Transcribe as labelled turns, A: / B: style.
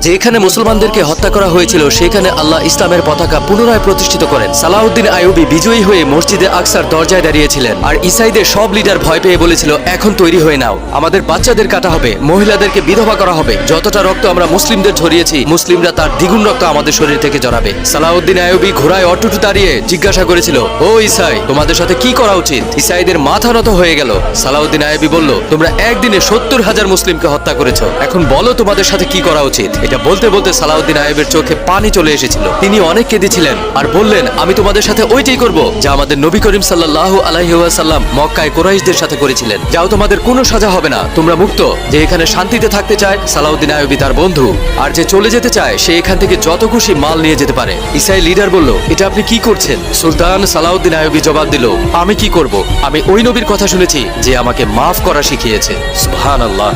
A: যেখানে মুসলমানদেরকে হত্যা করা হয়েছিল সেখানে আল্লাহ ইসলামের পতাকা পুনরায় প্রতিষ্ঠিত করেন। সালাউদ্দিন আইয়ুবী বিজয়ী হয়ে মসজিদে আকসার দরজায় দাঁড়িয়েছিলেন, আর ইসাইদের সব লিডার ভয় পেয়ে বলেছিল, এখন তৈরি হয়ে নাও, আমাদের বাচ্চাদের কাটা হবে, মহিলাদেরকে বিধবা করা হবে, যতটা রক্ত আমরা মুসলিমদের ঝরিয়েছি মুসলিমরা তার দ্বিগুণ রক্ত আমাদের শরীর থেকে জড়াবে। সালাউদ্দিন আইয়ুবী ঘোড়ায় অটুট দাঁড়িয়ে জিজ্ঞাসা করেছিল, ও ইসাই, তোমাদের সাথে কি করা উচিত? ইসাইদের মাথা নত হয়ে গেল। সালাউদ্দিন আইয়ুবী বলল, তোমরা একদিনে 70,000 মুসলিমকে হত্যা করেছো, এখন বলো তোমাদের সাথে কি করা উচিত? এটা বলতে বলতে সালাউদ্দিন আইয়ুবের চোখে পানি চলে এসেছিল। তিনি অনেক কেঁদেছিলেন আর বললেন, আমি তোমাদের সাথে ওইটাই করব যা আমাদের নবী করিম সাল্লাল্লাহু আলাইহি ওয়াসাল্লাম মক্কায় কুরাইশদের সাথে করেছিলেন। যাও, তোমাদের কোনো সাজা হবে না, তোমরা মুক্ত। যে এখানে শান্তিতে থাকতে চায় সালাউদ্দিন আইয়ুবী তার বন্ধু, আর যে চলে যেতে চায় সে এখান থেকে যত খুশি মাল নিয়ে যেতে পারে। ইসাই লিডার বলল, এটা আপনি কি করছেন? সুলতান সালাউদ্দিন আইয়ুবী জবাব দিল, আমি কি করব? আমি ওই নবীর কথা শুনেছি যে আমাকে মাফ করা শিখিয়েছে। সুবহানাল্লাহ।